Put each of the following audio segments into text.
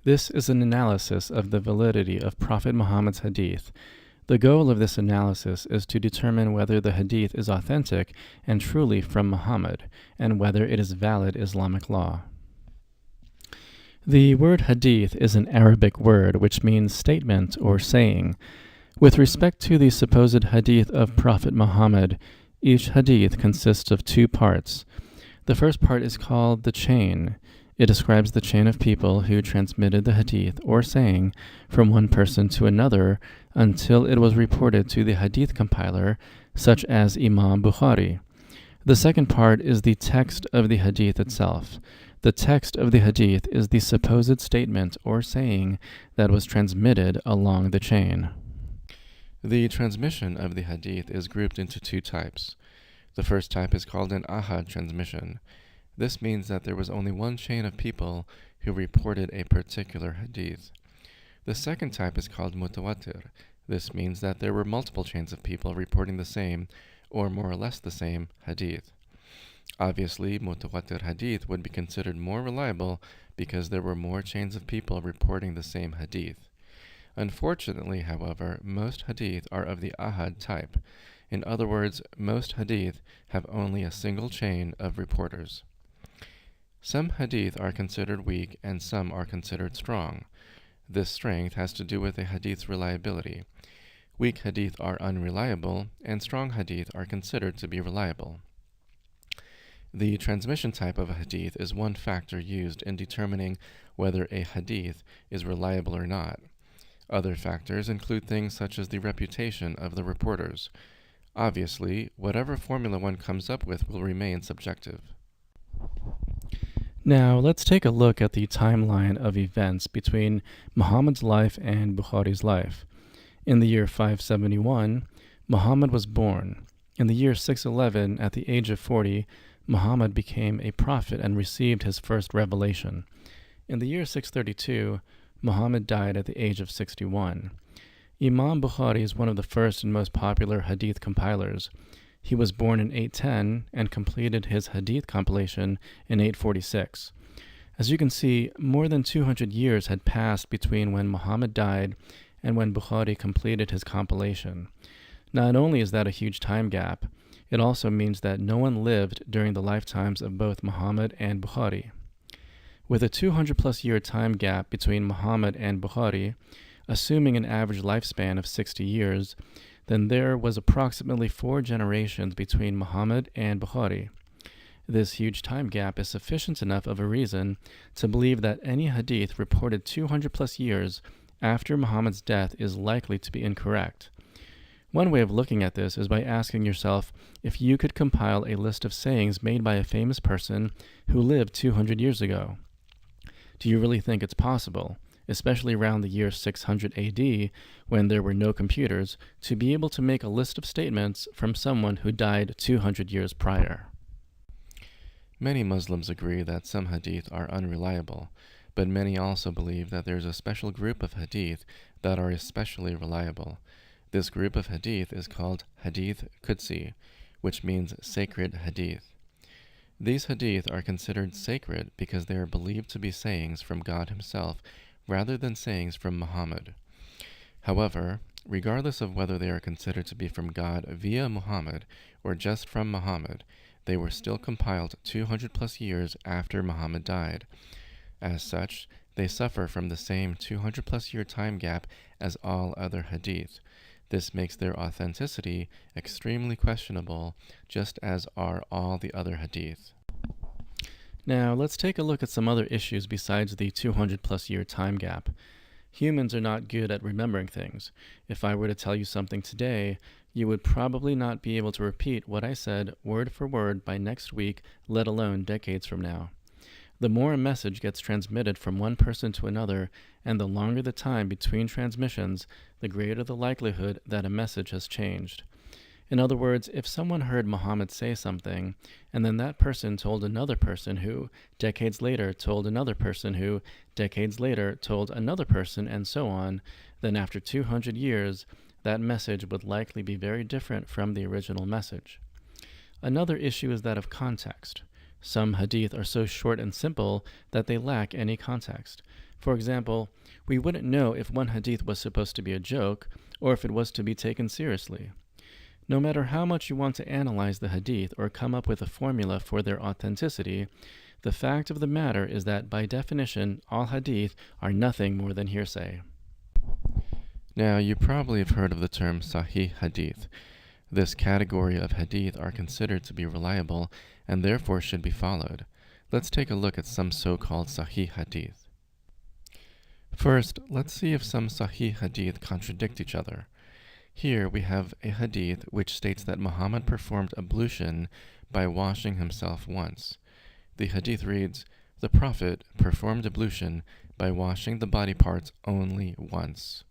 This is an analysis of the validity of Prophet Muhammad's Hadith. The goal of this analysis is to determine whether the Hadith is authentic and truly from Muhammad, and whether it is valid Islamic law. The word Hadith is an Arabic word which means statement or saying. With respect to the supposed Hadith of Prophet Muhammad, each Hadith consists of two parts. The first part is called the chain. It describes the chain of people who transmitted the Hadith or saying from one person to another until it was reported to the Hadith compiler, such as Imam Bukhari. The second part is the text of the Hadith itself. The text of the Hadith is the supposed statement or saying that was transmitted along the chain. The transmission of the Hadith is grouped into two types. The first type is called an ahad transmission. This means that there was only one chain of people who reported a particular Hadith. The second type is called mutawatir. This means that there were multiple chains of people reporting the same, or more or less the same, Hadith. Obviously, mutawatir Hadith would be considered more reliable because there were more chains of people reporting the same Hadith. Unfortunately, however, most Hadith are of the ahad type. In other words, most Hadith have only a single chain of reporters. Some Hadith are considered weak and some are considered strong. This strength has to do with a Hadith's reliability. Weak Hadith are unreliable and strong Hadith are considered to be reliable. The transmission type of a Hadith is one factor used in determining whether a Hadith is reliable or not. Other factors include things such as the reputation of the reporters. Obviously, whatever formula one comes up with will remain subjective. Now, let's take a look at the timeline of events between Muhammad's life and Bukhari's life. In the year 571, Muhammad was born. In the year 611, at the age of 40, Muhammad became a prophet and received his first revelation. In the year 632, Muhammad died at the age of 61. Imam Bukhari is one of the first and most popular Hadith compilers. He was born in 810 and completed his Hadith compilation in 846. As you can see, more than 200 years had passed between when Muhammad died and when Bukhari completed his compilation. Not only is that a huge time gap, it also means that no one lived during the lifetimes of both Muhammad and Bukhari. With a 200-plus year time gap between Muhammad and Bukhari, assuming an average lifespan of 60 years, then there was approximately 4 generations between Muhammad and Bukhari. This huge time gap is sufficient enough of a reason to believe that any hadith reported 200-plus years after Muhammad's death is likely to be incorrect. One way of looking at this is by asking yourself if you could compile a list of sayings made by a famous person who lived 200 years ago. Do you really think it's possible, especially around the year 600 AD, when there were no computers, to be able to make a list of statements from someone who died 200 years prior? Many Muslims agree that some hadith are unreliable, but many also believe that there is a special group of hadith that are especially reliable. This group of hadith is called Hadith Qudsi, which means sacred hadith. These hadith are considered sacred because they are believed to be sayings from God himself rather than sayings from Muhammad. However, regardless of whether they are considered to be from God via Muhammad or just from Muhammad, they were still compiled 200-plus years after Muhammad died. As such, they suffer from the same 200-plus year time gap as all other hadith. This makes their authenticity extremely questionable, just as are all the other hadith. Now, let's take a look at some other issues besides the 200-plus year time gap. Humans are not good at remembering things. If I were to tell you something today, you would probably not be able to repeat what I said word for word by next week, let alone decades from now. The more a message gets transmitted from one person to another, and the longer the time between transmissions, the greater the likelihood that a message has changed. In other words, if someone heard Muhammad say something, and then that person told another person who, decades later, told another person who, decades later, told another person, and so on, then after 200 years, that message would likely be very different from the original message. Another issue is that of context. Some hadith are so short and simple that they lack any context. For example, we wouldn't know if one hadith was supposed to be a joke or if it was to be taken seriously. No matter how much you want to analyze the hadith or come up with a formula for their authenticity, the fact of the matter is that by definition, all hadith are nothing more than hearsay. Now, you probably have heard of the term Sahih Hadith. This category of hadith are considered to be reliable and therefore should be followed. Let's take a look at some so-called Sahih Hadith. First, let's see if some Sahih Hadith contradict each other. Here we have a hadith which states that Muhammad performed ablution by washing himself once. The hadith reads, "The Prophet performed ablution by washing the body parts only once."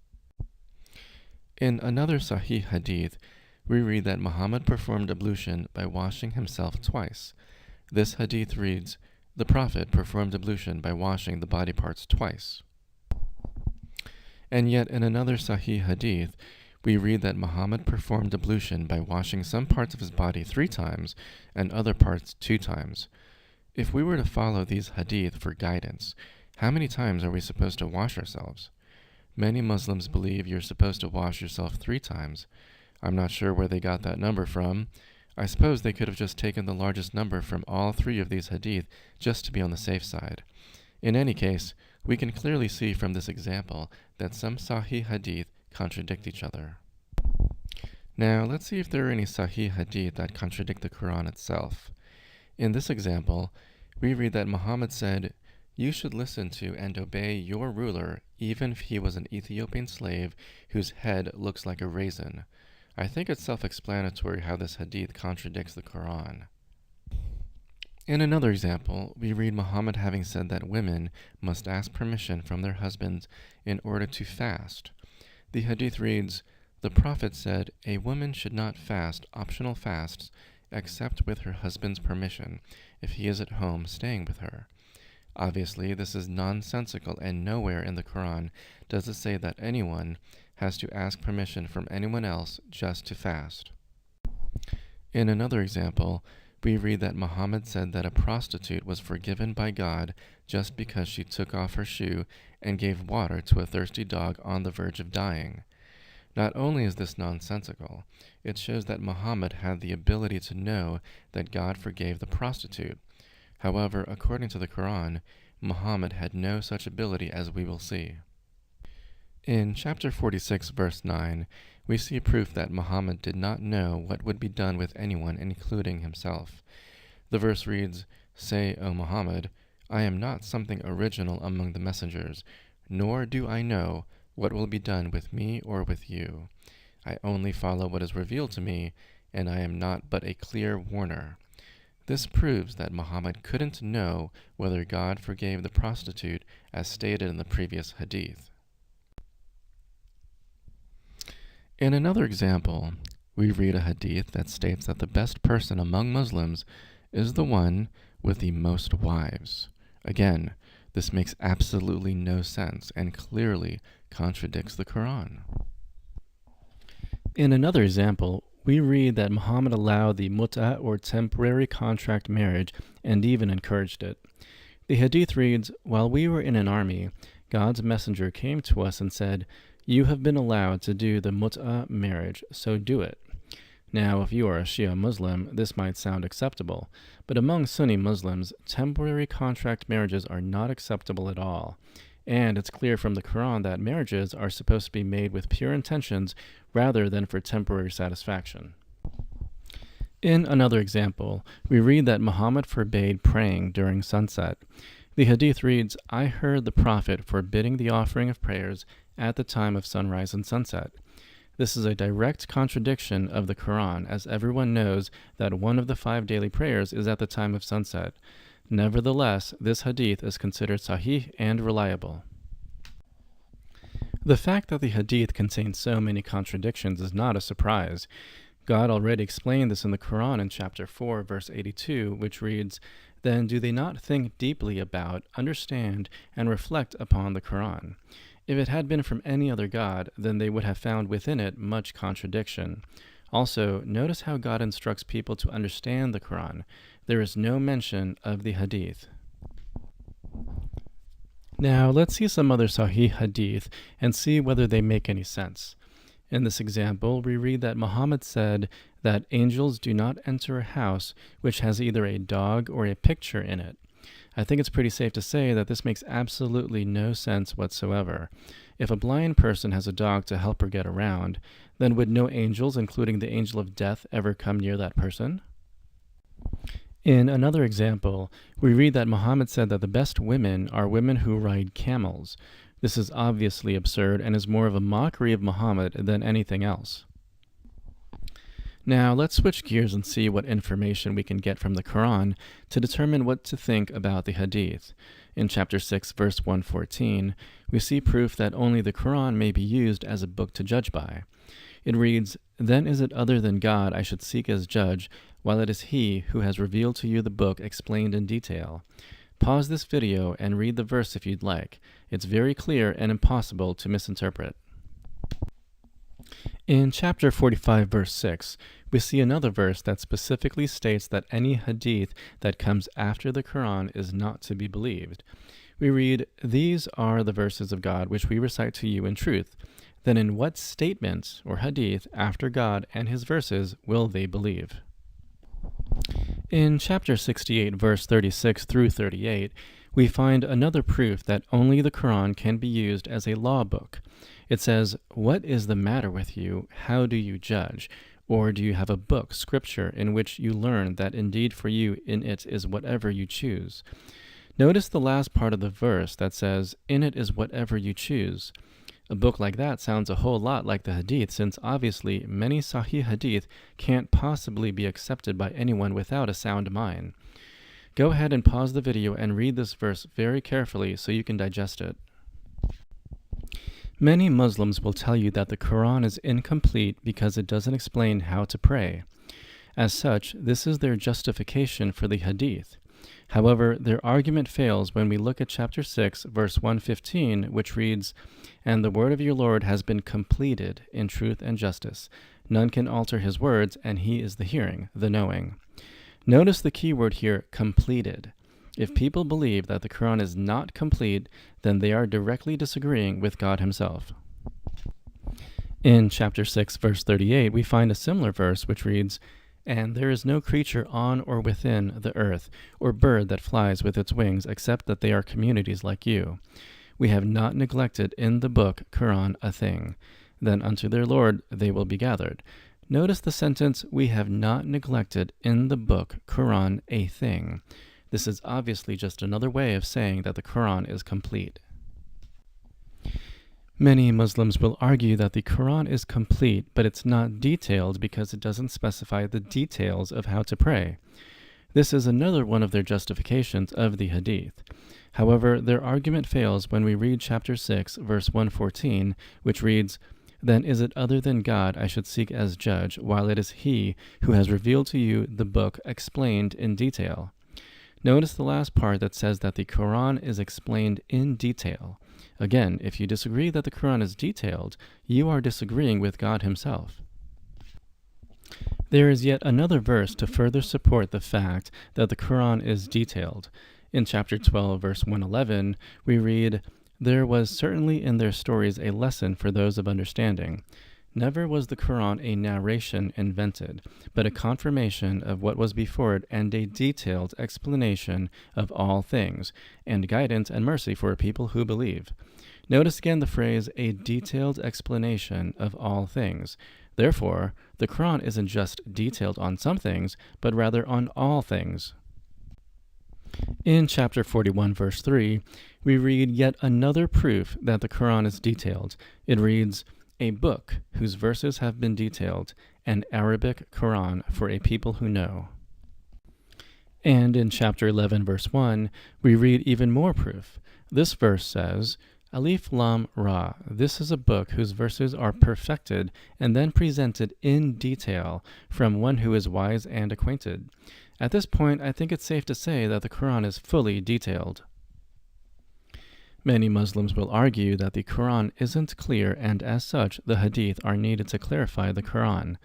In another Sahih Hadith, we read that Muhammad performed ablution by washing himself twice. This Hadith reads, "The Prophet performed ablution by washing the body parts twice." And yet in another Sahih Hadith, we read that Muhammad performed ablution by washing some parts of his body 3 times and other parts 2 times. If we were to follow these Hadith for guidance, how many times are we supposed to wash ourselves? Many Muslims believe you're supposed to wash yourself 3 times. I'm not sure where they got that number from. I suppose they could have just taken the largest number from all 3 of these hadith just to be on the safe side. In any case, we can clearly see from this example that some Sahih Hadith contradict each other. Now, let's see if there are any Sahih Hadith that contradict the Quran itself. In this example, we read that Muhammad said, "You should listen to and obey your ruler even if he was an Ethiopian slave whose head looks like a raisin." I think it's self-explanatory how this hadith contradicts the Quran. In another example, we read Muhammad having said that women must ask permission from their husbands in order to fast. The hadith reads, "The Prophet said, a woman should not fast optional fasts except with her husband's permission if he is at home staying with her." Obviously, this is nonsensical, and nowhere in the Quran does it say that anyone has to ask permission from anyone else just to fast. In another example, we read that Muhammad said that a prostitute was forgiven by God just because she took off her shoe and gave water to a thirsty dog on the verge of dying. Not only is this nonsensical, it shows that Muhammad had the ability to know that God forgave the prostitute. However, according to the Quran, Muhammad had no such ability, as we will see. In chapter 46, verse 9, we see proof that Muhammad did not know what would be done with anyone, including himself. The verse reads, "Say, O Muhammad, I am not something original among the messengers, nor do I know what will be done with me or with you. I only follow what is revealed to me, and I am not but a clear warner." This proves that Muhammad couldn't know whether God forgave the prostitute, as stated in the previous hadith. In another example, we read a hadith that states that the best person among Muslims is the one with the most wives. Again, this makes absolutely no sense and clearly contradicts the Quran. In another example, we read that Muhammad allowed the mut'ah or temporary contract marriage and even encouraged it. The hadith reads, "While we were in an army, God's messenger came to us and said, 'You have been allowed to do the mut'ah marriage, so do it.' Now, if you are a Shia Muslim, this might sound acceptable, but among Sunni Muslims, temporary contract marriages are not acceptable at all. And it's clear from the Quran that marriages are supposed to be made with pure intentions rather than for temporary satisfaction." In another example, we read that Muhammad forbade praying during sunset. The hadith reads, "I heard the Prophet forbidding the offering of prayers at the time of sunrise and sunset." This is a direct contradiction of the Quran, as everyone knows that one of the 5 daily prayers is at the time of sunset. Nevertheless, this hadith is considered sahih and reliable. The fact that the hadith contains so many contradictions is not a surprise. God already explained this in the Quran in chapter 4, verse 82, which reads, "Then do they not think deeply about, understand, and reflect upon the Quran? If it had been from any other god, then they would have found within it much contradiction." Also, notice how God instructs people to understand the Quran. There is no mention of the hadith. Now, let's see some other Sahih Hadith and see whether they make any sense. In this example, we read that Muhammad said that angels do not enter a house which has either a dog or a picture in it. I think it's pretty safe to say that this makes absolutely no sense whatsoever. If a blind person has a dog to help her get around, then would no angels, including the angel of death, ever come near that person? In another example, we read that Muhammad said that the best women are women who ride camels. This is obviously absurd and is more of a mockery of Muhammad than anything else. Now, let's switch gears and see what information we can get from the Quran to determine what to think about the Hadith. In chapter 6, verse 114, we see proof that only the Quran may be used as a book to judge by. It reads, "Then is it other than God I should seek as judge, while it is He who has revealed to you the book explained in detail." Pause this video and read the verse if you'd like. It's very clear and impossible to misinterpret. In chapter 45, verse 6, we see another verse that specifically states that any hadith that comes after the Quran is not to be believed. We read, "These are the verses of God which we recite to you in truth. Then in what statement or hadith after God and His verses will they believe?" In chapter 68, verse 36 through 38, we find another proof that only the Quran can be used as a law book. It says, "What is the matter with you? How do you judge? Or do you have a book, scripture, in which you learn that indeed for you in it is whatever you choose?" Notice the last part of the verse that says, "In it is whatever you choose." A book like that sounds a whole lot like the Hadith, since obviously many Sahih Hadith can't possibly be accepted by anyone without a sound mind. Go ahead and pause the video and read this verse very carefully so you can digest it. Many Muslims will tell you that the Quran is incomplete because it doesn't explain how to pray. As such, this is their justification for the Hadith. However, their argument fails when we look at chapter 6, verse 115, which reads, "And the word of your Lord has been completed in truth and justice. None can alter His words, and He is the hearing, the knowing." Notice the key word here, completed. If people believe that the Quran is not complete, then they are directly disagreeing with God Himself. In chapter 6, verse 38, we find a similar verse which reads, "And there is no creature on or within the earth, or bird that flies with its wings, except that they are communities like you. We have not neglected in the book Quran a thing. Then unto their Lord they will be gathered." Notice the sentence, "We have not neglected in the book Quran a thing." This is obviously just another way of saying that the Quran is complete. Many Muslims will argue that the Quran is complete, but it's not detailed because it doesn't specify the details of how to pray. This is another one of their justifications of the Hadith. However, their argument fails when we read chapter 6, verse 114, which reads, "Then is it other than God I should seek as judge, while it is He who has revealed to you the book explained in detail." Notice the last part that says that the Quran is explained in detail. Again, if you disagree that the Quran is detailed, you are disagreeing with God Himself. There is yet another verse to further support the fact that the Quran is detailed. In chapter 12, verse 111, we read, "There was certainly in their stories a lesson for those of understanding. Never was the Quran a narration invented, but a confirmation of what was before it and a detailed explanation of all things, and guidance and mercy for a people who believe." Notice again the phrase, "a detailed explanation of all things." Therefore, the Quran isn't just detailed on some things, but rather on all things. In chapter 41, verse 3, we read yet another proof that the Quran is detailed. It reads, "A book whose verses have been detailed, an Arabic Quran for a people who know." And in chapter 11, verse 1, we read even more proof. This verse says, "Alif Lam Ra, this is a book whose verses are perfected and then presented in detail from one who is wise and acquainted." At this point, I think it's safe to say that the Quran is fully detailed. Many Muslims will argue that the Quran isn't clear, and as such, the Hadith are needed to clarify the Quran.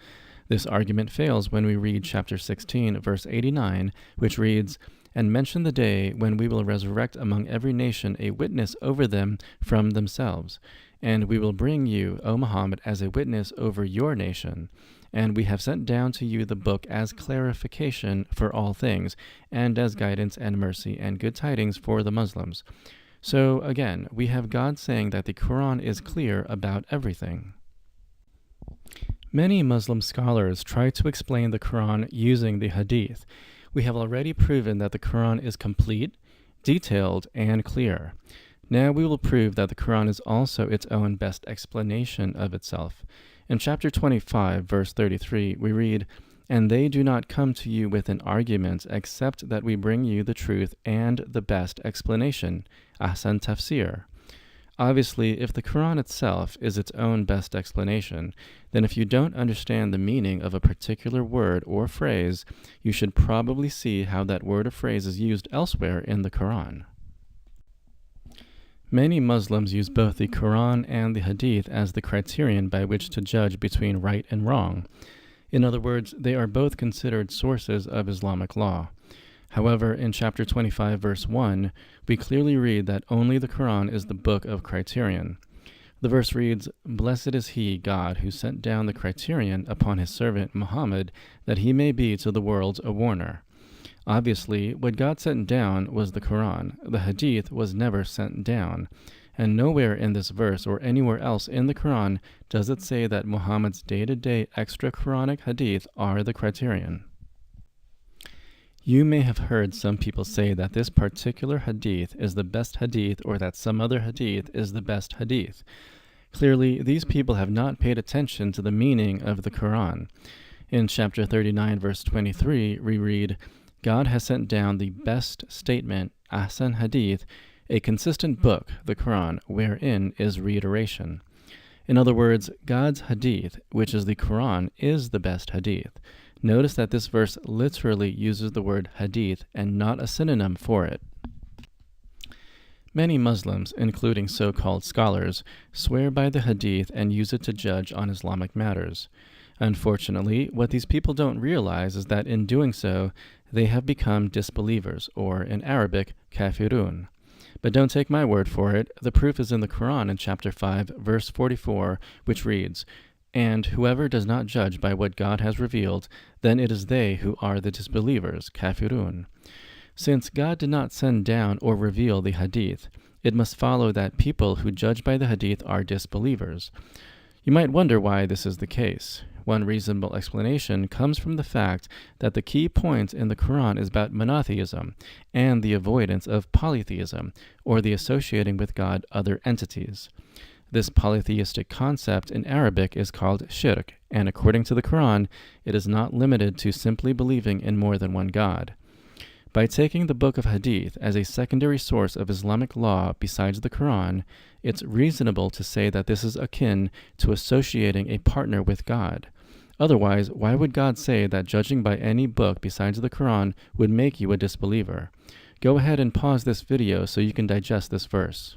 This argument fails when we read chapter 16, verse 89, which reads, "And mention the day when we will resurrect among every nation a witness over them from themselves. And we will bring you, O Muhammad, as a witness over your nation. And we have sent down to you the book as clarification for all things, and as guidance and mercy and good tidings for the Muslims." So again, we have God saying that the Quran is clear about everything. Many Muslim scholars try to explain the Quran using the Hadith. We have already proven that the Quran is complete, detailed, and clear. Now we will prove that the Quran is also its own best explanation of itself. In chapter 25, verse 33, we read, "And they do not come to you with an argument except that we bring you the truth and the best explanation, ahsan tafsir." Obviously, if the Quran itself is its own best explanation, then if you don't understand the meaning of a particular word or phrase, you should probably see how that word or phrase is used elsewhere in the Quran. Many Muslims use both the Quran and the Hadith as the criterion by which to judge between right and wrong. In other words, they are both considered sources of Islamic law. However, in chapter 25, verse 1, we clearly read that only the Quran is the book of criterion. The verse reads, "Blessed is he, God, who sent down the criterion upon his servant Muhammad, that he may be to the worlds a warner." Obviously, what God sent down was the Quran. The Hadith was never sent down. And nowhere in this verse or anywhere else in the Quran does it say that Muhammad's day-to-day extra Quranic Hadith are the criterion. You may have heard some people say that this particular hadith is the best hadith or that some other hadith is the best hadith. Clearly, these people have not paid attention to the meaning of the Quran. In chapter 39, verse 23, we read, "God has sent down the best statement, ahsan hadith, a consistent book, the Quran, wherein is reiteration." In other words, God's hadith, which is the Quran, is the best hadith. Notice that this verse literally uses the word hadith and not a synonym for it. Many Muslims, including so-called scholars, swear by the hadith and use it to judge on Islamic matters. Unfortunately, what these people don't realize is that in doing so, they have become disbelievers, or in Arabic, kafirun. But don't take my word for it. The proof is in the Quran in chapter 5, verse 44, which reads, "And whoever does not judge by what God has revealed, then it is they who are the disbelievers, kafirun." Since God did not send down or reveal the hadith, it must follow that people who judge by the hadith are disbelievers. You might wonder why this is the case. One reasonable explanation comes from the fact that the key point in the Quran is about monotheism and the avoidance of polytheism, or the associating with God other entities. This polytheistic concept in Arabic is called shirk, and according to the Quran, it is not limited to simply believing in more than one God. By taking the book of Hadith as a secondary source of Islamic law besides the Quran, it's reasonable to say that this is akin to associating a partner with God. Otherwise, why would God say that judging by any book besides the Quran would make you a disbeliever? Go ahead and pause this video so you can digest this verse.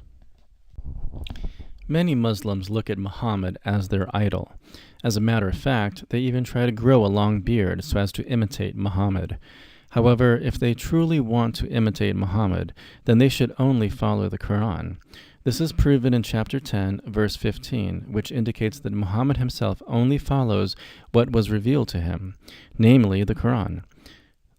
Many Muslims look at Muhammad as their idol. As a matter of fact, they even try to grow a long beard so as to imitate Muhammad. However, if they truly want to imitate Muhammad, then they should only follow the Quran. This is proven in chapter 10, verse 15, which indicates that Muhammad himself only follows what was revealed to him, namely the Quran.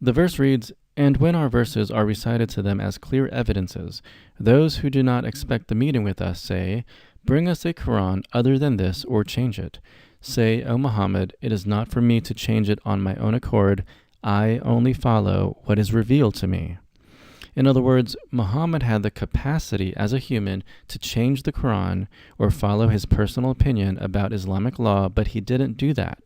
The verse reads, "And when our verses are recited to them as clear evidences, those who do not expect the meeting with us say, 'Bring us a Quran other than this or change it.' Say, O Muhammad, it is not for me to change it on my own accord. I only follow what is revealed to me." In other words, Muhammad had the capacity as a human to change the Quran or follow his personal opinion about Islamic law, but he didn't do that.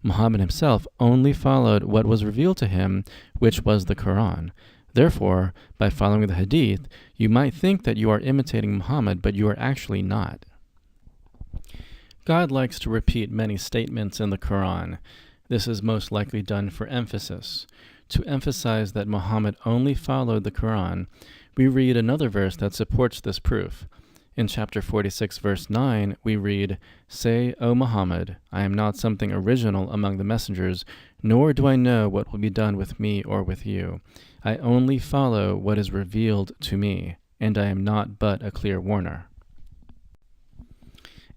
Muhammad himself only followed what was revealed to him, which was the Quran. Therefore, by following the Hadith, you might think that you are imitating Muhammad, but you are actually not. God likes to repeat many statements in the Quran. This is most likely done for emphasis. To emphasize that Muhammad only followed the Quran, we read another verse that supports this proof. In chapter 46, verse 9, we read, "Say, O Muhammad, I am not something original among the messengers, nor do I know what will be done with me or with you. I only follow what is revealed to me, and I am not but a clear warner."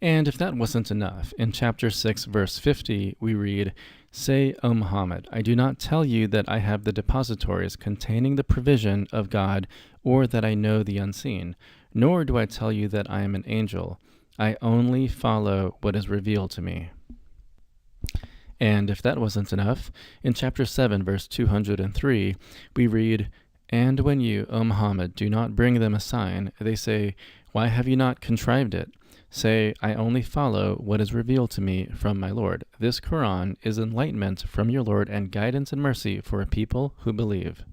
And if that wasn't enough, in chapter 6, verse 50, we read, "Say, O Muhammad, I do not tell you that I have the depositories containing the provision of God, or that I know the unseen, nor do I tell you that I am an angel. I only follow what is revealed to me." And if that wasn't enough, in chapter 7, verse 203, we read, "And when you, O Muhammad, do not bring them a sign, they say, 'Why have you not contrived it?' Say, 'I only follow what is revealed to me from my Lord. This Quran is enlightenment from your Lord and guidance and mercy for a people who believe."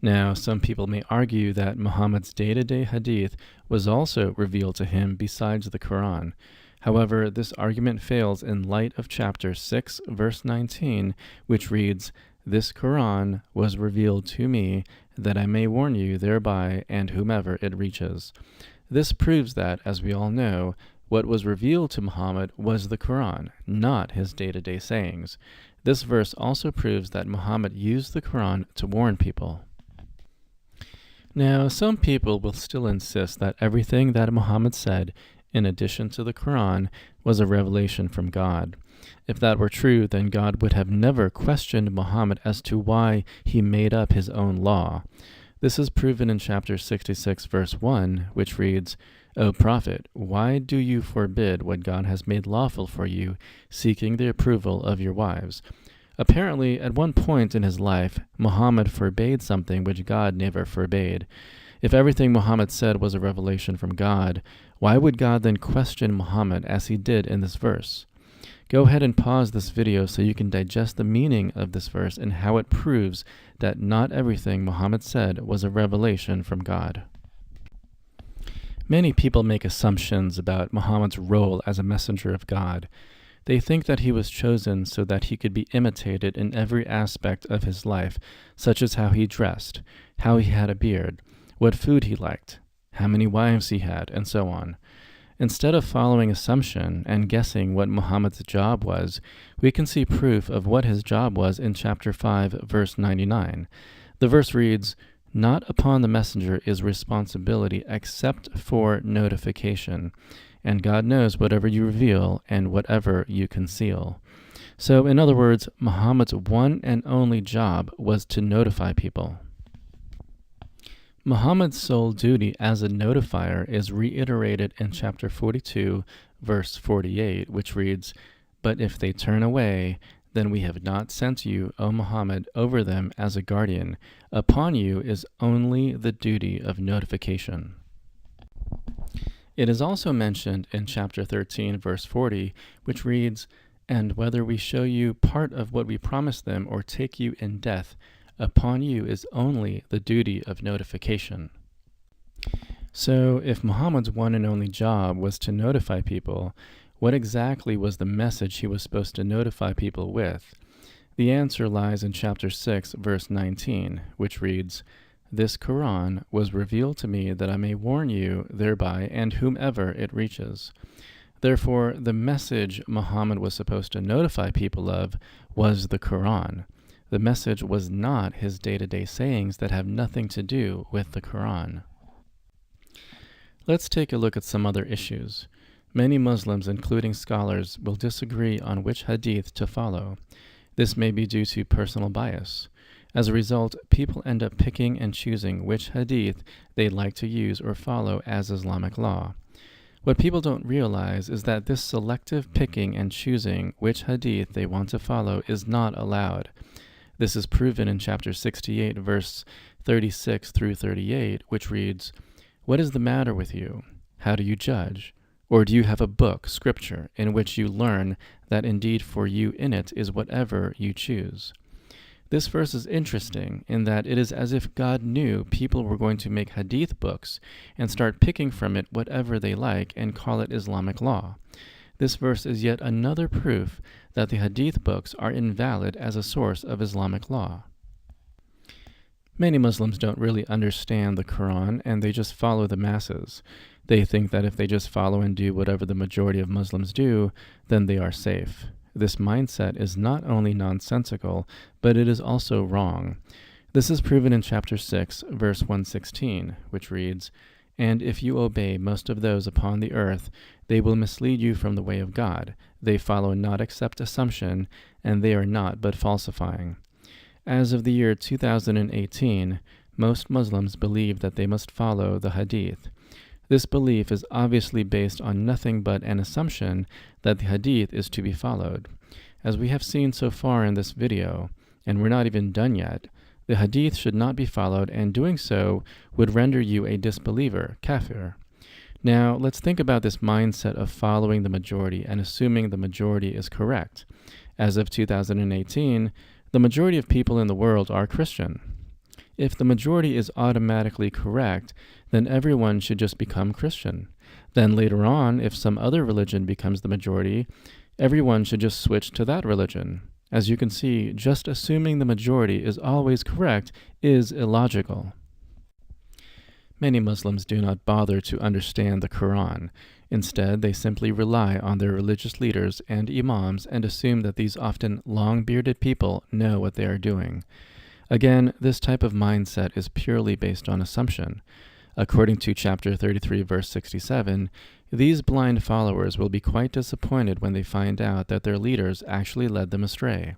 Now, some people may argue that Muhammad's day-to-day hadith was also revealed to him besides the Quran. However, this argument fails in light of chapter 6, verse 19, which reads, "This Quran was revealed to me, that I may warn you thereby and whomever it reaches." This proves that, as we all know, what was revealed to Muhammad was the Quran, not his day-to-day sayings. This verse also proves that Muhammad used the Quran to warn people. Now, some people will still insist that everything that Muhammad said, in addition to the Quran, was a revelation from God. If that were true, then God would have never questioned Muhammad as to why he made up his own law. This is proven in chapter 66, verse 1, which reads, "O Prophet, why do you forbid what God has made lawful for you, seeking the approval of your wives?" Apparently, at one point in his life, Muhammad forbade something which God never forbade. If everything Muhammad said was a revelation from God, why would God then question Muhammad as he did in this verse? Go ahead and pause this video so you can digest the meaning of this verse and how it proves that not everything Muhammad said was a revelation from God. Many people make assumptions about Muhammad's role as a messenger of God. They think that he was chosen so that he could be imitated in every aspect of his life, such as how he dressed, how he had a beard, what food he liked, how many wives he had, and so on. Instead of following assumption and guessing what Muhammad's job was, we can see proof of what his job was in chapter 5, verse 99. The verse reads, "Not upon the messenger is responsibility except for notification, and God knows whatever you reveal and whatever you conceal." So, in other words, Muhammad's one and only job was to notify people. Muhammad's sole duty as a notifier is reiterated in chapter 42, verse 48, which reads, "But if they turn away, then we have not sent you, O Muhammad, over them as a guardian. Upon you is only the duty of notification." It is also mentioned in chapter 13, verse 40, which reads, "And whether we show you part of what we promised them or take you in death, upon you is only the duty of notification." So, if Muhammad's one and only job was to notify people, what exactly was the message he was supposed to notify people with? The answer lies in chapter 6, verse 19, which reads, "This Quran was revealed to me that I may warn you thereby and whomever it reaches." Therefore, the message Muhammad was supposed to notify people of was the Quran. The message was not his day-to-day sayings that have nothing to do with the Quran. Let's take a look at some other issues. Many Muslims, including scholars, will disagree on which hadith to follow. This may be due to personal bias. As a result, people end up picking and choosing which hadith they'd like to use or follow as Islamic law. What people don't realize is that this selective picking and choosing which hadith they want to follow is not allowed. This is proven in chapter 68, verse 36 through 38, which reads, "What is the matter with you? How do you judge? Or do you have a book, scripture, in which you learn that indeed for you in it is whatever you choose?" This verse is interesting in that it is as if God knew people were going to make hadith books and start picking from it whatever they like and call it Islamic law. This verse is yet another proof that the hadith books are invalid as a source of Islamic law. Many Muslims don't really understand the Quran and they just follow the masses. They think that if they just follow and do whatever the majority of Muslims do, then they are safe. This mindset is not only nonsensical, but it is also wrong. This is proven in chapter 6, verse 116, which reads, "And if you obey most of those upon the earth, they will mislead you from the way of God. They follow not except assumption, and they are not but falsifying." As of the year 2018, most Muslims believe that they must follow the Hadith. This belief is obviously based on nothing but an assumption that the Hadith is to be followed. As we have seen so far in this video, and we're not even done yet, the Hadith should not be followed, and doing so would render you a disbeliever, kafir. Now, let's think about this mindset of following the majority and assuming the majority is correct. As of 2018, the majority of people in the world are Christian. If the majority is automatically correct, then everyone should just become Christian. Then later on, if some other religion becomes the majority, everyone should just switch to that religion. As you can see, just assuming the majority is always correct is illogical. Many Muslims do not bother to understand the Quran. Instead, they simply rely on their religious leaders and imams and assume that these often long-bearded people know what they are doing. Again, this type of mindset is purely based on assumption. According to chapter 33, verse 67, these blind followers will be quite disappointed when they find out that their leaders actually led them astray.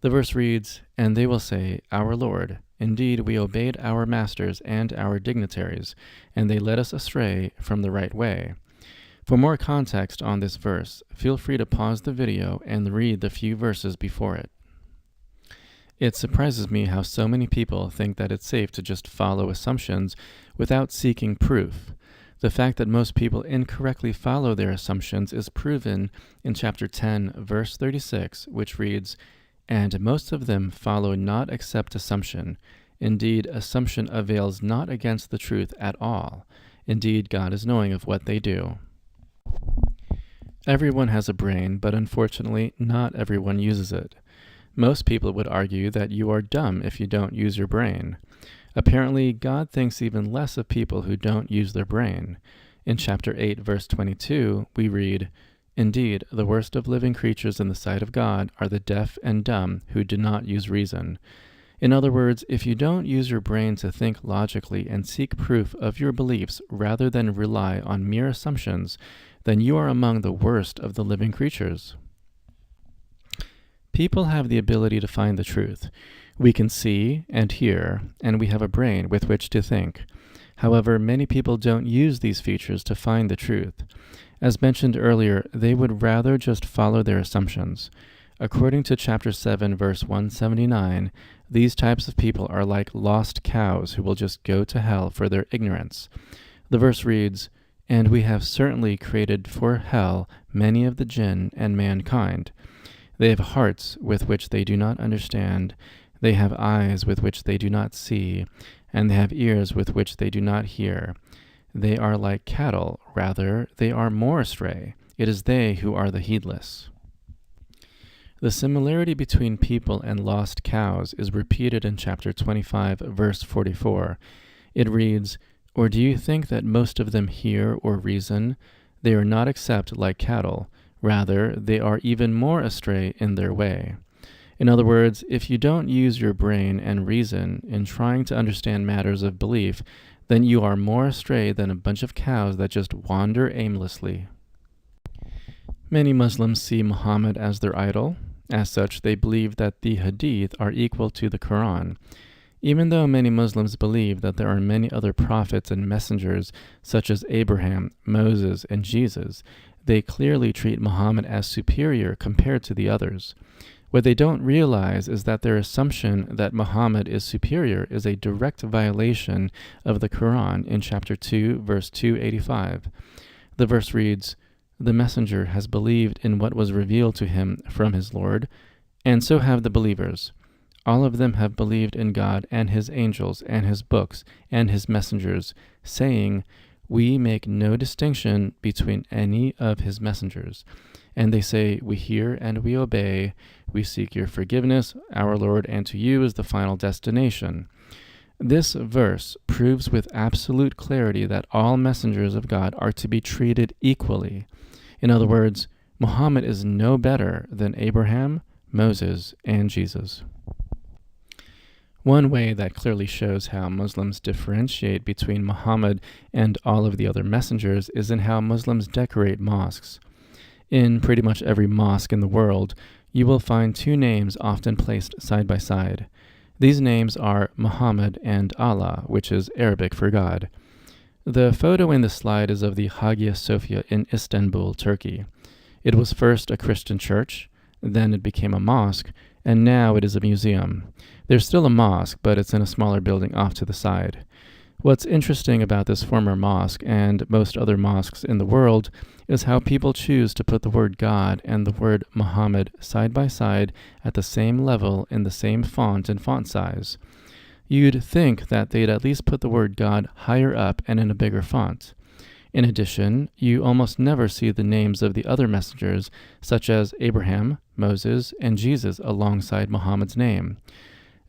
The verse reads, "And they will say, 'Our Lord, indeed we obeyed our masters and our dignitaries, and they led us astray from the right way.'" For more context on this verse, feel free to pause the video and read the few verses before it. It surprises me how so many people think that it's safe to just follow assumptions without seeking proof. The fact that most people incorrectly follow their assumptions is proven in chapter 10, verse 36, which reads, "And most of them follow not except assumption. Indeed, assumption avails not against the truth at all. Indeed, God is knowing of what they do." Everyone has a brain, but unfortunately, not everyone uses it. Most people would argue that you are dumb if you don't use your brain. Apparently, God thinks even less of people who don't use their brain. In chapter 8, verse 22, we read, "Indeed, the worst of living creatures in the sight of God are the deaf and dumb who do not use reason." In other words, if you don't use your brain to think logically and seek proof of your beliefs rather than rely on mere assumptions, then you are among the worst of the living creatures. People have the ability to find the truth. We can see and hear, and we have a brain with which to think. However, many people don't use these features to find the truth. As mentioned earlier, they would rather just follow their assumptions. According to chapter 7, verse 179, these types of people are like lost cows who will just go to hell for their ignorance. The verse reads, "And we have certainly created for hell many of the jinn and mankind. They have hearts with which they do not understand, they have eyes with which they do not see, and they have ears with which they do not hear. They are like cattle, rather, they are more astray. It is they who are the heedless." The similarity between people and lost cows is repeated in chapter 25, verse 44. It reads, "Or do you think that most of them hear or reason? They are not except like cattle. Rather, they are even more astray in their way." In other words, if you don't use your brain and reason in trying to understand matters of belief, then you are more astray than a bunch of cows that just wander aimlessly. Many Muslims see Muhammad as their idol. As such, they believe that the Hadith are equal to the Quran. Even though many Muslims believe that there are many other prophets and messengers, such as Abraham, Moses, and Jesus, they clearly treat Muhammad as superior compared to the others. What they don't realize is that their assumption that Muhammad is superior is a direct violation of the Quran in chapter 2, verse 285. The verse reads, "The messenger has believed in what was revealed to him from his Lord, and so have the believers. All of them have believed in God and his angels and his books and his messengers, saying, 'We make no distinction between any of his messengers.' And they say, 'We hear and we obey. We seek your forgiveness, our Lord, and to you is the final destination.' This verse proves with absolute clarity that all messengers of God are to be treated equally. In other words, Muhammad is no better than Abraham, Moses, and Jesus. One way that clearly shows how Muslims differentiate between Muhammad and all of the other messengers is in how Muslims decorate mosques. In pretty much every mosque in the world, you will find two names often placed side by side. These names are Muhammad and Allah, which is Arabic for God. The photo in the slide is of the Hagia Sophia in Istanbul, Turkey. It was first a Christian church, then it became a mosque, and now it is a museum. There's still a mosque, but it's in a smaller building off to the side. What's interesting about this former mosque and most other mosques in the world is how people choose to put the word God and the word Muhammad side by side at the same level in the same font and font size. You'd think that they'd at least put the word God higher up and in a bigger font. In addition, you almost never see the names of the other messengers, such as Abraham, Moses, and Jesus alongside Muhammad's name.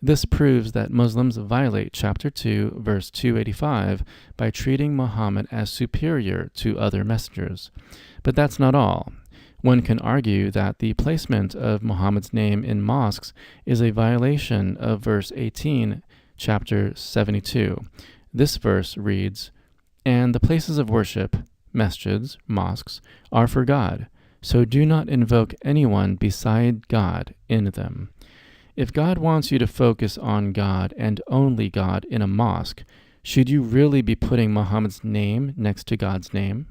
This proves that Muslims violate chapter 2, verse 285 by treating Muhammad as superior to other messengers. But that's not all. One can argue that the placement of Muhammad's name in mosques is a violation of verse 18, chapter 72. This verse reads, "And the places of worship, masjids, mosques, are for God, so do not invoke anyone beside God in them." If God wants you to focus on God and only God in a mosque, should you really be putting Muhammad's name next to God's name?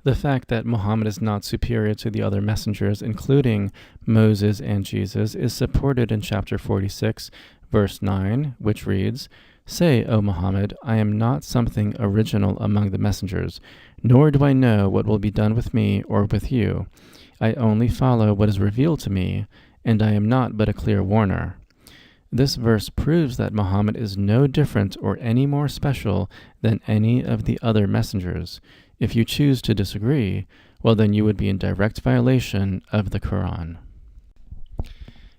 The fact that Muhammad is not superior to the other messengers, including Moses and Jesus, is supported in chapter 46, verse 9, which reads, "Say, O Muhammad, I am not something original among the messengers, nor do I know what will be done with me or with you. I only follow what is revealed to me, and I am not but a clear warner." This verse proves that Muhammad is no different or any more special than any of the other messengers. If you choose to disagree, well then you would be in direct violation of the Quran.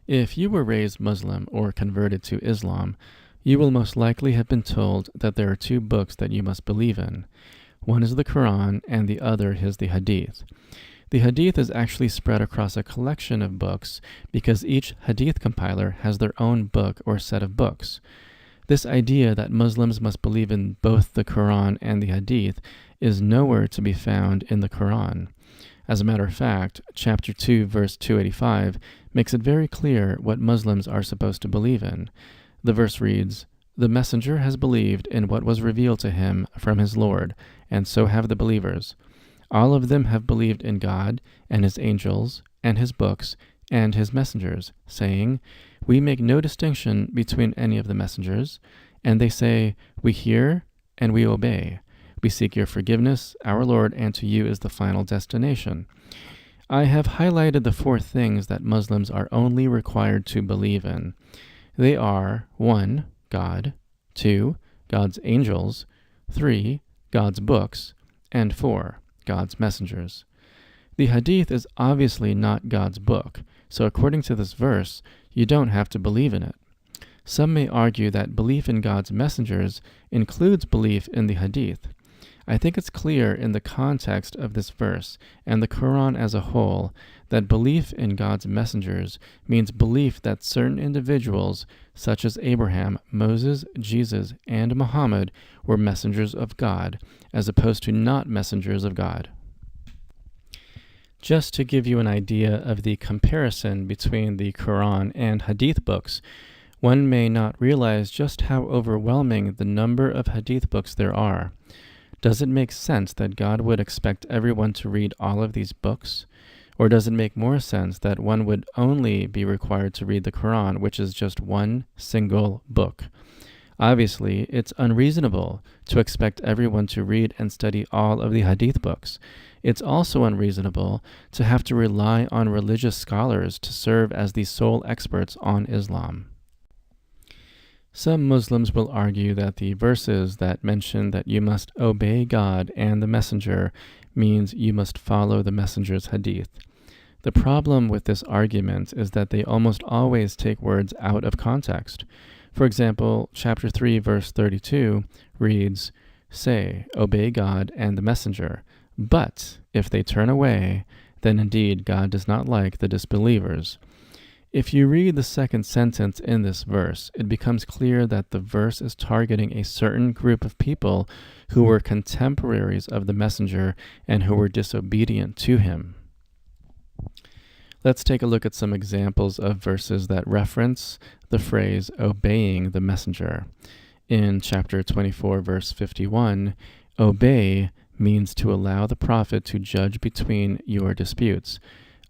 If you were raised Muslim or converted to Islam, you will most likely have been told that there are two books that you must believe in. One is the Quran and the other is the Hadith. The Hadith is actually spread across a collection of books because each Hadith compiler has their own book or set of books. This idea that Muslims must believe in both the Quran and the Hadith is nowhere to be found in the Quran. As a matter of fact, chapter 2, verse 285 makes it very clear what Muslims are supposed to believe in. The verse reads, "The messenger has believed in what was revealed to him from his Lord, and so have the believers. All of them have believed in God and his angels and his books and his messengers, saying, we make no distinction between any of the messengers, and they say, we hear and we obey. We seek your forgiveness, our Lord, and to you is the final destination." I have highlighted the four things that Muslims are only required to believe in. They are 1. God, 2. God's angels, 3. God's books, and 4. God's messengers. The Hadith is obviously not God's book, so according to this verse, you don't have to believe in it. Some may argue that belief in God's messengers includes belief in the Hadith. I think it's clear in the context of this verse and the Quran as a whole that belief in God's messengers means belief that certain individuals, such as Abraham, Moses, Jesus, and Muhammad, were messengers of God, as opposed to not messengers of God. Just to give you an idea of the comparison between the Quran and Hadith books, one may not realize just how overwhelming the number of Hadith books there are. Does it make sense that God would expect everyone to read all of these books? Or does it make more sense that one would only be required to read the Quran, which is just one single book? Obviously, it's unreasonable to expect everyone to read and study all of the Hadith books. It's also unreasonable to have to rely on religious scholars to serve as the sole experts on Islam. Some Muslims will argue that the verses that mention that you must obey God and the messenger means you must follow the messenger's hadith. The problem with this argument is that they almost always take words out of context. For example, chapter 3, verse 32 reads, "Say, obey God and the messenger. But if they turn away, then indeed God does not like the disbelievers." If you read the second sentence in this verse, it becomes clear that the verse is targeting a certain group of people who were contemporaries of the messenger and who were disobedient to him. Let's take a look at some examples of verses that reference the phrase obeying the messenger. In chapter 24, verse 51, obey means to allow the prophet to judge between your disputes.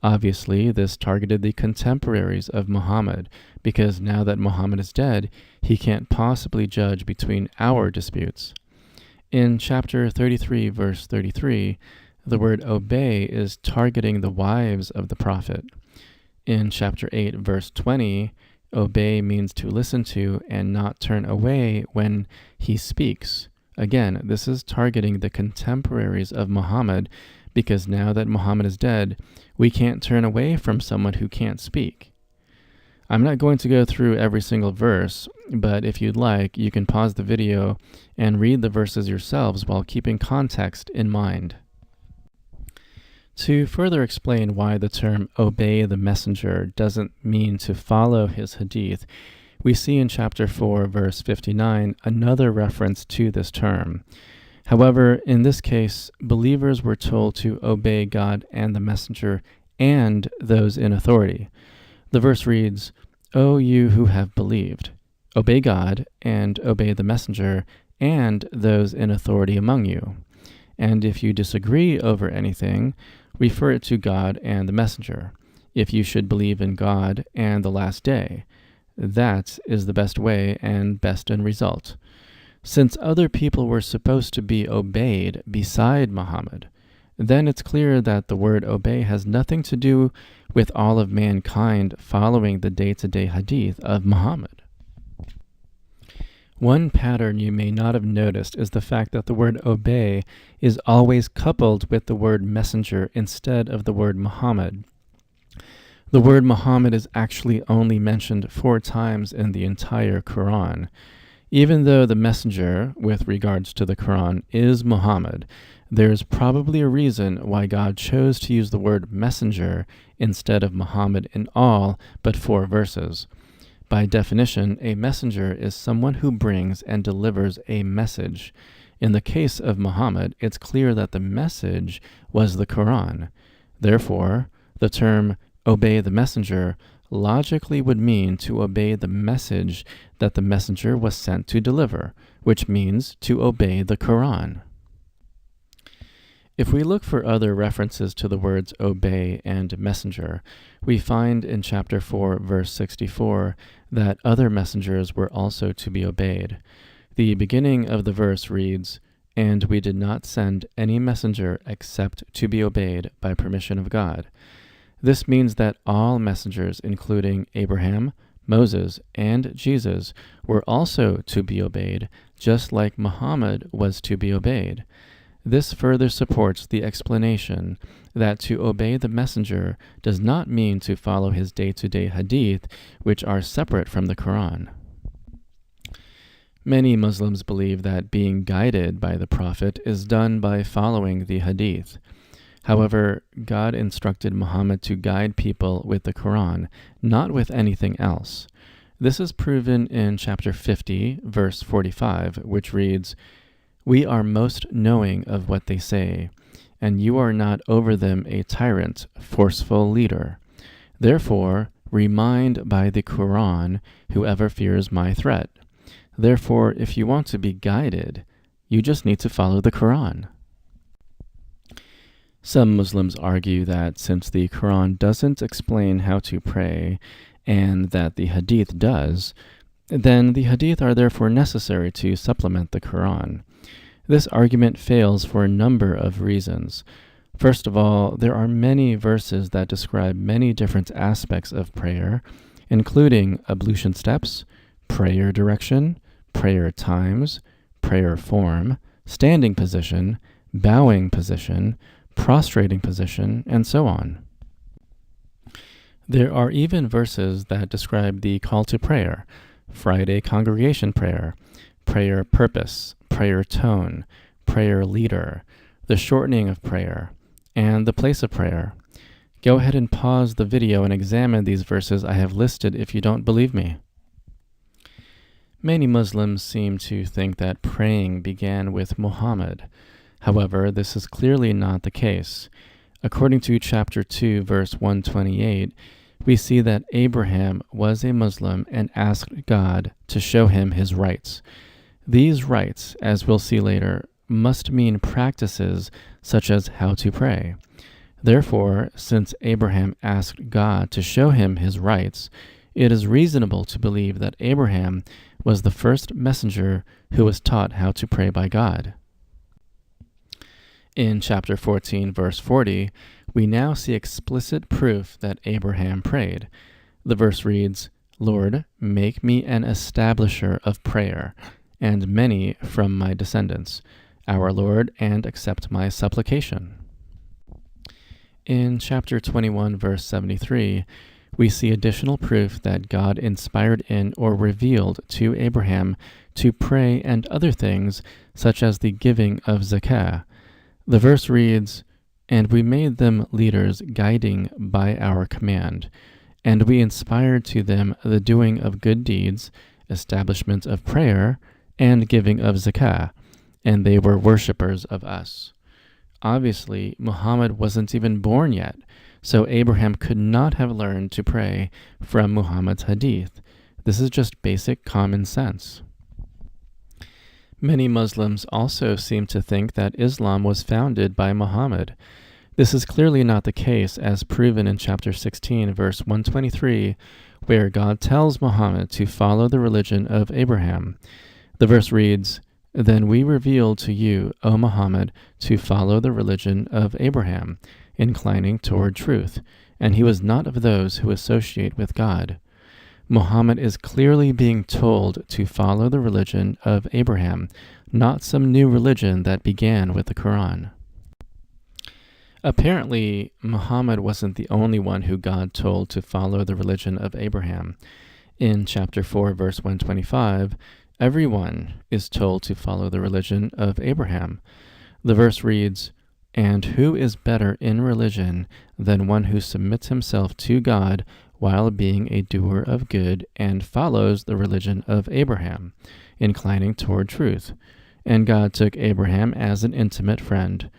Obviously, this targeted the contemporaries of Muhammad, because now that Muhammad is dead, he can't possibly judge between our disputes. In chapter 33, verse 33, the word obey is targeting the wives of the prophet. In chapter 8, verse 20, obey means to listen to and not turn away when he speaks. Again, this is targeting the contemporaries of Muhammad, because now that Muhammad is dead, we can't turn away from someone who can't speak. I'm not going to go through every single verse, but if you'd like, you can pause the video and read the verses yourselves while keeping context in mind. To further explain why the term obey the messenger doesn't mean to follow his hadith, we see in chapter 4, verse 59, another reference to this term. However, in this case, believers were told to obey God and the messenger and those in authority. The verse reads, "O you who have believed, obey God and obey the messenger and those in authority among you. And if you disagree over anything, refer it to God and the messenger, if you should believe in God and the last day. That is the best way and best end result." Since other people were supposed to be obeyed beside Muhammad, then it's clear that the word obey has nothing to do with all of mankind following the day-to-day hadith of Muhammad. One pattern you may not have noticed is the fact that the word obey is always coupled with the word messenger instead of the word Muhammad. The word Muhammad is actually only mentioned 4 times in the entire Quran. Even though the messenger, with regards to the Quran, is Muhammad, there's probably a reason why God chose to use the word messenger instead of Muhammad in all but 4 verses. By definition, a messenger is someone who brings and delivers a message. In the case of Muhammad, it's clear that the message was the Quran. Therefore, the term obey the messenger logically would mean to obey the message that the messenger was sent to deliver, which means to obey the Quran. If we look for other references to the words obey and messenger, we find in chapter 4, verse 64, that other messengers were also to be obeyed. The beginning of the verse reads, "And we did not send any messenger except to be obeyed by permission of God." This means that all messengers, including Abraham, Moses, and Jesus, were also to be obeyed, just like Muhammad was to be obeyed. This further supports the explanation that to obey the messenger does not mean to follow his day-to-day hadith, which are separate from the Quran. Many Muslims believe that being guided by the Prophet is done by following the hadith. However, God instructed Muhammad to guide people with the Quran, not with anything else. This is proven in chapter 50, verse 45, which reads, "We are most knowing of what they say, and you are not over them a tyrant, forceful leader. Therefore, remind by the Quran whoever fears my threat." Therefore, if you want to be guided, you just need to follow the Quran. Some Muslims argue that since the Quran doesn't explain how to pray, and that the Hadith does, then the Hadith are therefore necessary to supplement the Quran. This argument fails for a number of reasons. First of all, there are many verses that describe many different aspects of prayer, including ablution steps, prayer direction, prayer times, prayer form, standing position, bowing position, prostrating position, and so on. There are even verses that describe the call to prayer. Friday congregation prayer, prayer purpose, prayer tone, prayer leader, the shortening of prayer, and the place of prayer. Go ahead and pause the video and examine these verses I have listed if you don't believe me. Many Muslims seem to think that praying began with Muhammad. However, this is clearly not the case. According to chapter 2, verse 128, we see that Abraham was a Muslim and asked God to show him his rights. These rights, as we'll see later, must mean practices such as how to pray. Therefore, since Abraham asked God to show him his rights, it is reasonable to believe that Abraham was the first messenger who was taught how to pray by God. In chapter 14, verse 40, we now see explicit proof that Abraham prayed. The verse reads, "Lord, make me an establisher of prayer, and many from my descendants, our Lord, and accept my supplication." In chapter 21, verse 73, we see additional proof that God inspired in or revealed to Abraham to pray and other things, such as the giving of zakah. The verse reads, "And we made them leaders guiding by our command, and we inspired to them the doing of good deeds, establishment of prayer, and giving of zakah, and they were worshippers of us." Obviously, Muhammad wasn't even born yet, so Abraham could not have learned to pray from Muhammad's hadith. This is just basic common sense. Many Muslims also seem to think that Islam was founded by Muhammad. This is clearly not the case, as proven in chapter 16, verse 123, where God tells Muhammad to follow the religion of Abraham. The verse reads, "Then we revealed to you, O Muhammad, to follow the religion of Abraham, inclining toward truth, and he was not of those who associate with God." Muhammad is clearly being told to follow the religion of Abraham, not some new religion that began with the Quran. Apparently, Muhammad wasn't the only one who God told to follow the religion of Abraham. In chapter 4, verse 125, everyone is told to follow the religion of Abraham. The verse reads, "And who is better in religion than one who submits himself to God while being a doer of good and follows the religion of Abraham, inclining toward truth? And God took Abraham as an intimate friend."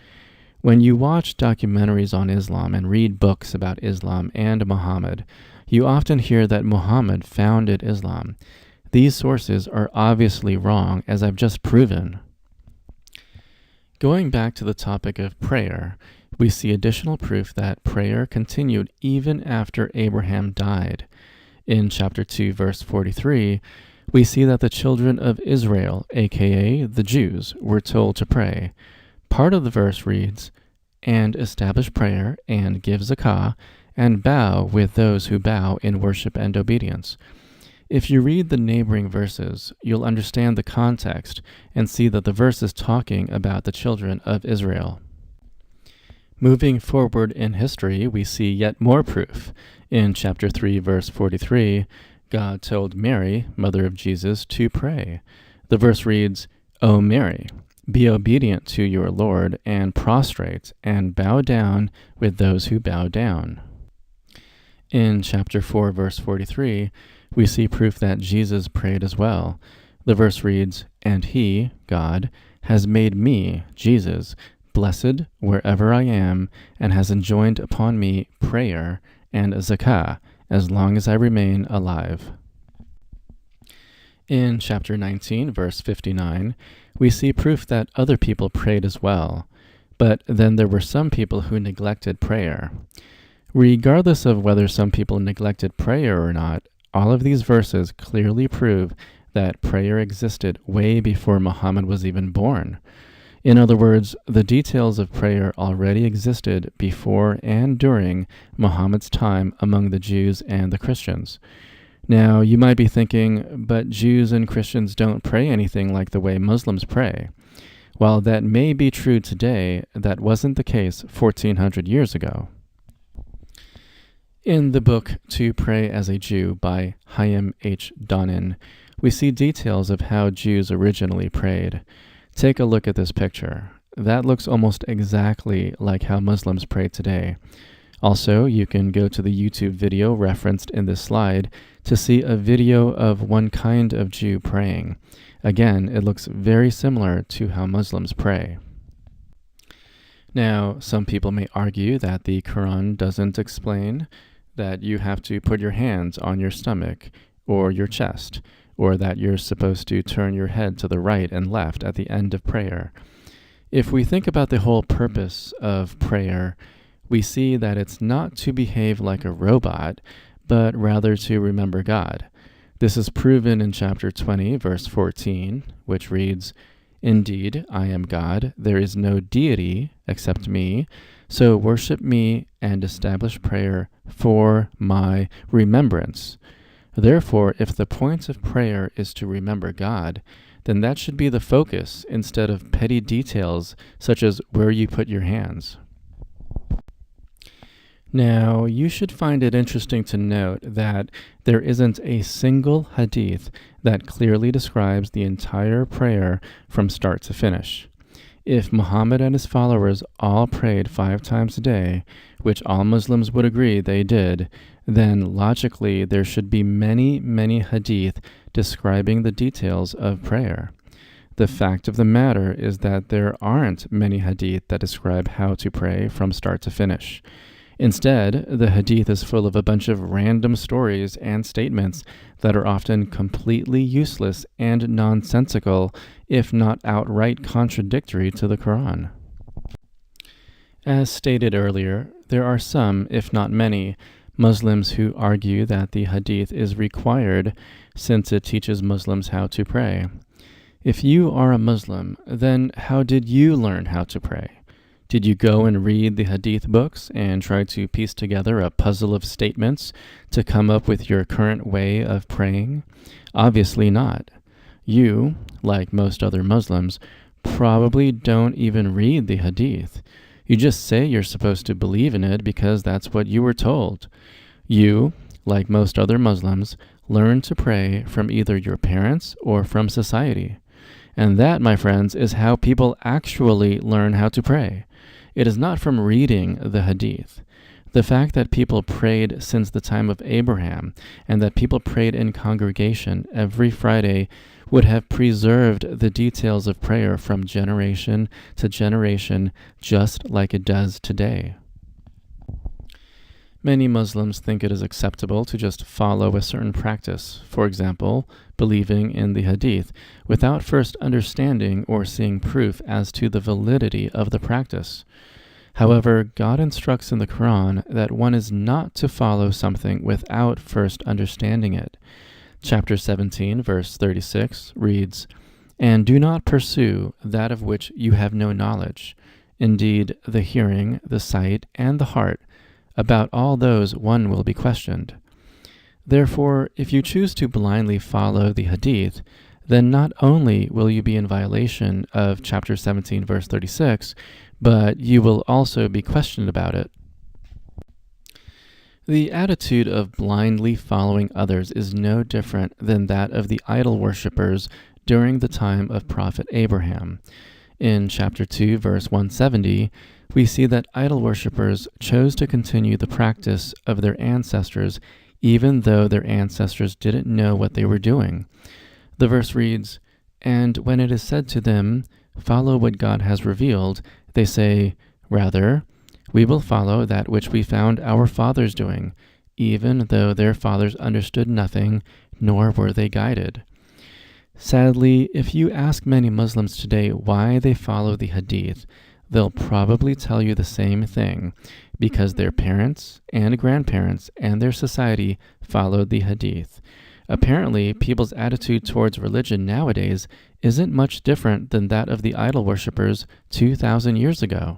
When you watch documentaries on Islam and read books about Islam and Muhammad, you often hear that Muhammad founded Islam. These sources are obviously wrong, as I've just proven. Going back to the topic of prayer, we see additional proof that prayer continued even after Abraham died. In chapter 2, verse 43, we see that the children of Israel, aka the Jews, were told to pray. Part of the verse reads, "And establish prayer, and give zakah, and bow with those who bow in worship and obedience." If you read the neighboring verses, you'll understand the context and see that the verse is talking about the children of Israel. Moving forward in history, we see yet more proof. In chapter 3, verse 43, God told Mary, mother of Jesus, to pray. The verse reads, "O Mary, be obedient to your Lord, and prostrate, and bow down with those who bow down." In chapter 4, verse 43, we see proof that Jesus prayed as well. The verse reads, "And he, God, has made me, Jesus, blessed wherever I am, and has enjoined upon me prayer and zakah, as long as I remain alive." In chapter 19, verse 59, we see proof that other people prayed as well, but then there were some people who neglected prayer. Regardless of whether some people neglected prayer or not, all of these verses clearly prove that prayer existed way before Muhammad was even born. In other words, the details of prayer already existed before and during Muhammad's time among the Jews and the Christians. Now, you might be thinking, but Jews and Christians don't pray anything like the way Muslims pray. While that may be true today, that wasn't the case 1400 years ago. In the book To Pray as a Jew by Chaim H. Donin, we see details of how Jews originally prayed. Take a look at this picture. That looks almost exactly like how Muslims pray today. Also, you can go to the YouTube video referenced in this slide to see a video of one kind of Jew praying. Again, it looks very similar to how Muslims pray. Now, some people may argue that the Quran doesn't explain that you have to put your hands on your stomach or your chest, or that you're supposed to turn your head to the right and left at the end of prayer. If we think about the whole purpose of prayer, we see that it's not to behave like a robot, but rather to remember God. This is proven in chapter 20, verse 14, which reads, "Indeed, I am God, there is no deity except me, so worship me and establish prayer for my remembrance." Therefore, if the point of prayer is to remember God, then that should be the focus instead of petty details such as where you put your hands. Now, you should find it interesting to note that there isn't a single hadith that clearly describes the entire prayer from start to finish. If Muhammad and his followers all prayed 5 times a day, which all Muslims would agree they did, then logically there should be many, many hadith describing the details of prayer. The fact of the matter is that there aren't many hadith that describe how to pray from start to finish. Instead, the hadith is full of a bunch of random stories and statements that are often completely useless and nonsensical, if not outright contradictory to the Quran. As stated earlier, there are some, if not many, Muslims who argue that the hadith is required since it teaches Muslims how to pray. If you are a Muslim, then how did you learn how to pray? Did you go and read the hadith books and try to piece together a puzzle of statements to come up with your current way of praying? Obviously not. You, like most other Muslims, probably don't even read the hadith. You just say you're supposed to believe in it because that's what you were told. You, like most other Muslims, learn to pray from either your parents or from society. And that, my friends, is how people actually learn how to pray. It is not from reading the hadith. The fact that people prayed since the time of Abraham and that people prayed in congregation every Friday would have preserved the details of prayer from generation to generation just like it does today. Many Muslims think it is acceptable to just follow a certain practice, for example, believing in the hadith, without first understanding or seeing proof as to the validity of the practice. However, God instructs in the Quran that one is not to follow something without first understanding it. Chapter 17, verse 36 reads, "And do not pursue that of which you have no knowledge. Indeed, the hearing, the sight, and the heart, about all those one will be questioned." Therefore, if you choose to blindly follow the hadith, then not only will you be in violation of chapter 17, verse 36, but you will also be questioned about it. The attitude of blindly following others is no different than that of the idol worshippers during the time of Prophet Abraham. In chapter 2, verse 170, we see that idol worshippers chose to continue the practice of their ancestors even though their ancestors didn't know what they were doing. The verse reads, "And when it is said to them, 'Follow what God has revealed,' they say, 'Rather, we will follow that which we found our fathers doing,' even though their fathers understood nothing, nor were they guided." Sadly, if you ask many Muslims today why they follow the hadith, they'll probably tell you the same thing, because their parents and grandparents and their society followed the hadith. Apparently, people's attitude towards religion nowadays isn't much different than that of the idol worshippers 2,000 years ago.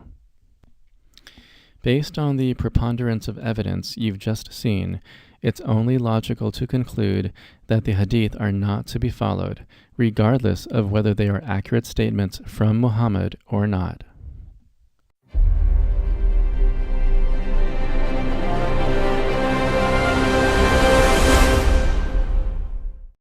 Based on the preponderance of evidence you've just seen, it's only logical to conclude that the hadith are not to be followed, regardless of whether they are accurate statements from Muhammad or not.